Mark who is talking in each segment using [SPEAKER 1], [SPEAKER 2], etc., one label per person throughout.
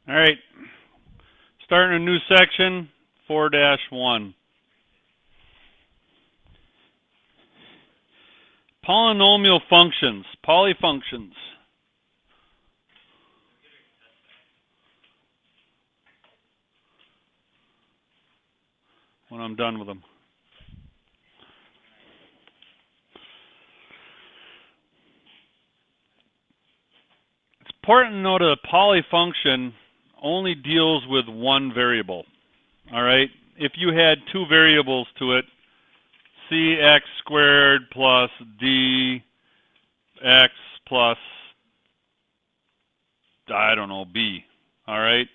[SPEAKER 1] All right, starting a new section, 4-1. Polynomial functions, polyfunctions. When I'm done with them. It's important to note that a polyfunction only deals with one variable. All right, if you had two variables to it, cx squared plus dx plus, I don't know, b. All right,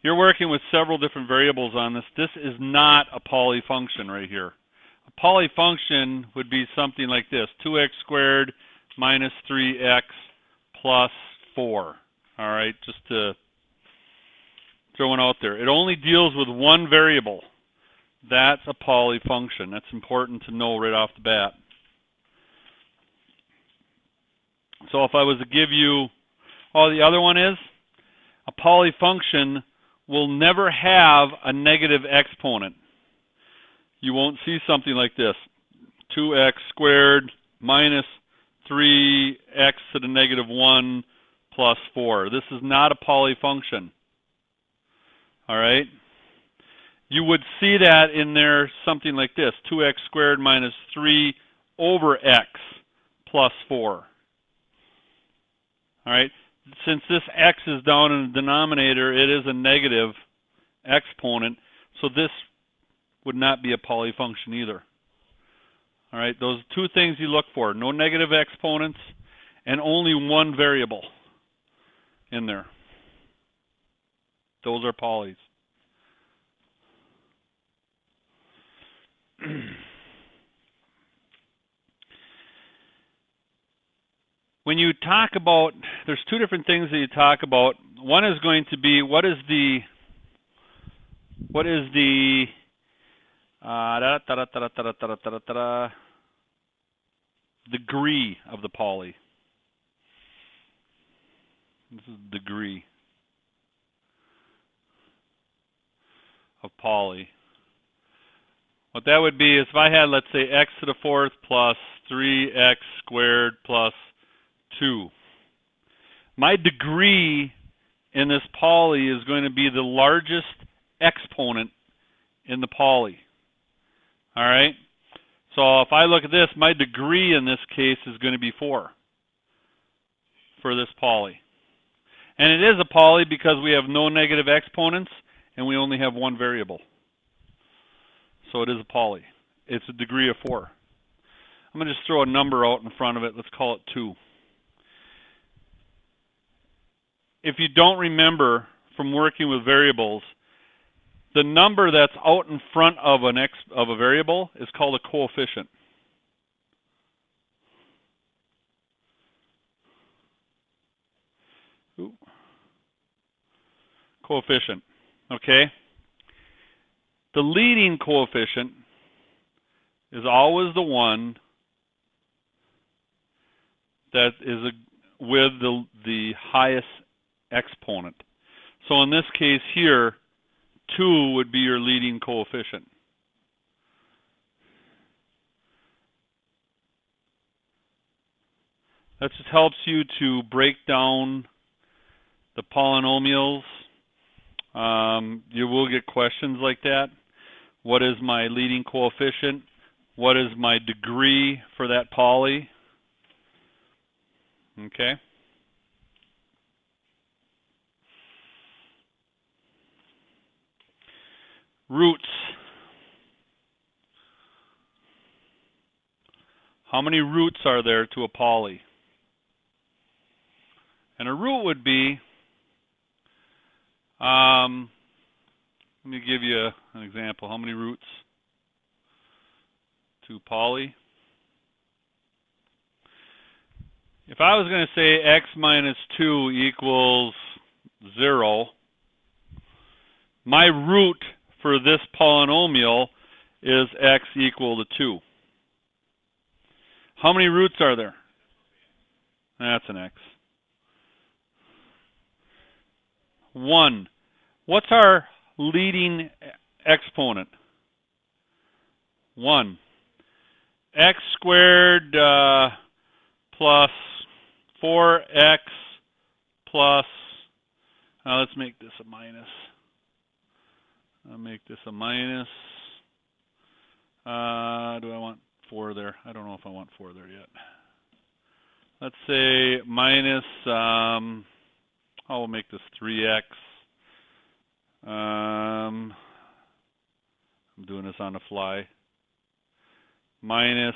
[SPEAKER 1] you're working with several different variables on this. This is not a polyfunction right here. A polyfunction would be something like this: 2x squared minus 3x plus 4. All right, just to throw one out there. It only deals with one variable. That's a polyfunction. That's important to know right off the bat. So if I was to give you, the other one is, a polyfunction will never have a negative exponent. You won't see something like this: 2x squared minus 3x to the negative 1 plus 4. This is not a polyfunction. All right? You would see that in there something like this: 2x squared minus 3 over x plus 4. All right? Since this x is down in the denominator, it is a negative exponent, so this would not be a polyfunction either. All right? Those two things you look for: no negative exponents and only one variable in there. Those are polys. When you talk about, there's two different things that you talk about. One is going to be what is the degree of the poly. This is degree of poly. What that would be is if I had, let's say, x to the fourth plus 3x squared plus 2. My degree in this poly is going to be the largest exponent in the poly. All right? So if I look at this, my degree in this case is going to be 4 for this poly. And it is a poly because we have no negative exponents and we only have one variable. So it is a poly. It's a degree of 4. I'm going to just throw a number out in front of it. Let's call it 2. If you don't remember from working with variables, the number that's out in front of a variable is called a coefficient. Ooh. Coefficient. Okay? The leading coefficient is always the one that is with the highest exponent. So in this case here, 2 would be your leading coefficient. That just helps you to break down the polynomials. You will get questions like that. What is my leading coefficient? What is my degree for that poly? Okay. Roots. How many roots are there to a poly? And a root would be, let me give you an example. How many roots to poly? If I was going to say x minus 2 equals 0, my root for this polynomial is x equal to 2. How many roots are there? That's an x. 1. What's our leading exponent? 1. X squared plus 4x plus, let's make this a minus. I'll make this a minus. Do I want 4 there? I don't know if I want 4 there yet. Let's say minus, I'll make this 3x. I'm doing this on the fly. Minus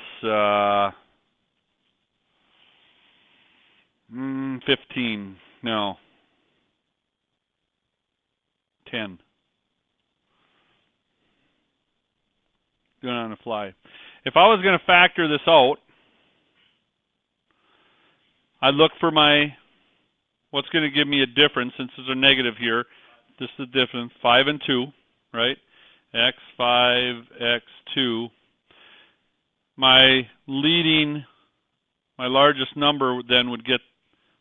[SPEAKER 1] 15. No. 10. Doing it on the fly. If I was going to factor this out, I'd look for what's going to give me a difference, since there's a negative here. This is the difference, 5 and 2, right? x5, x2. My largest number then would get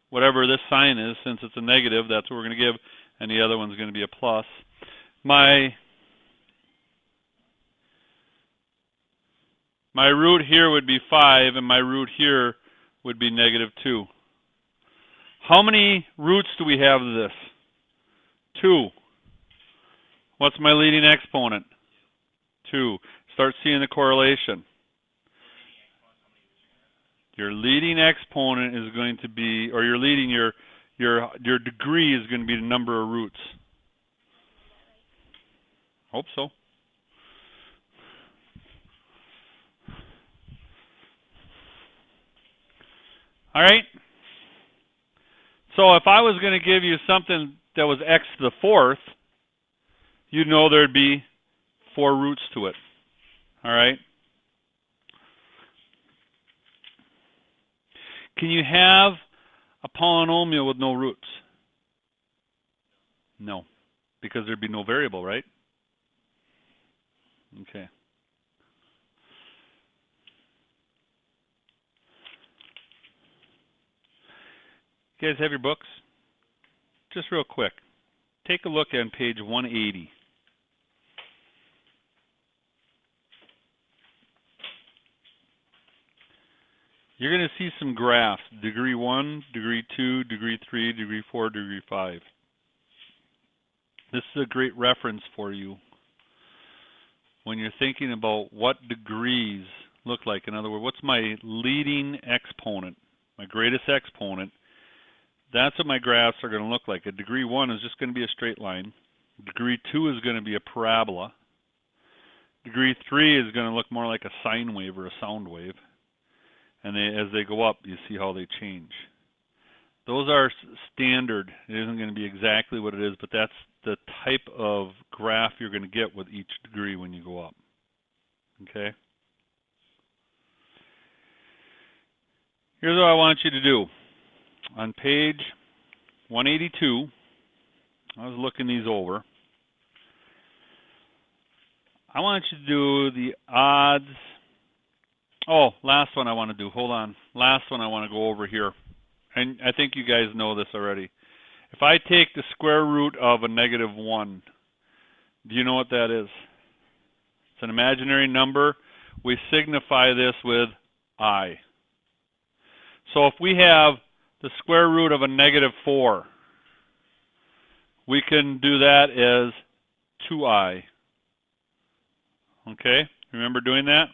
[SPEAKER 1] whatever this sign is. Since it's a negative, that's what we're going to give, and the other one's going to be a plus. My root here would be 5, and my root here would be negative 2. How many roots do we have of this? 2. What's my leading exponent? 2. Start seeing the correlation. Your leading exponent is going to be, or your leading, your degree is going to be the number of roots. Hope so. All right. So if I was going to give you something that was x to the 4th, you'd know there'd be 4 roots to it. All right. Can you have a polynomial with no roots? No, because there'd be no variable, right? Okay. You guys have your books? Just real quick, take a look on page 180. You're going to see some graphs, degree 1, degree 2, degree 3, degree 4, degree 5. This is a great reference for you when you're thinking about what degrees look like. In other words, what's my leading exponent, my greatest exponent? That's what my graphs are going to look like. A degree 1 is just going to be a straight line. Degree 2 is going to be a parabola. Degree 3 is going to look more like a sine wave or a sound wave. And as they go up, you see how they change. Those are standard. It isn't going to be exactly what it is, but that's the type of graph you're going to get with each degree when you go up. Okay? Here's what I want you to do. On page 182, I was looking these over. I want you to do the odds. Oh, last one I want to do. Hold on. Last one I want to go over here. And I think you guys know this already. If I take the square root of a negative 1, do you know what that is? It's an imaginary number. We signify this with I. So if we have the square root of a negative 4, we can do that as 2i. Okay? Remember doing that?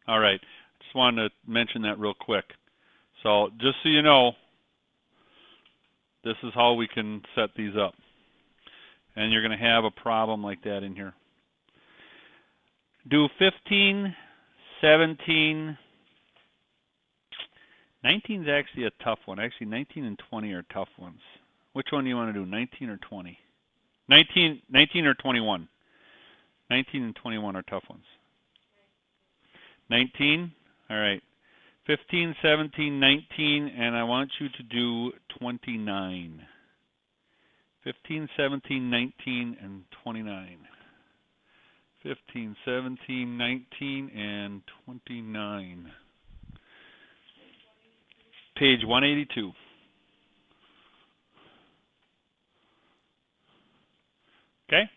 [SPEAKER 1] All right. Just wanted to mention that real quick. So just so you know, this is how we can set these up. And you're going to have a problem like that in here. Do 15, 17, 19 is actually a tough one. Actually, 19 and 20 are tough ones. Which one do you want to do, 19 or 20? 19 or 21? 19 and 21 are tough ones. 19? All right. 15, 17, 19, and I want you to do 29. 15, 17, 19, and 29. 15, 17, 19, and 29. Page 182. Okay?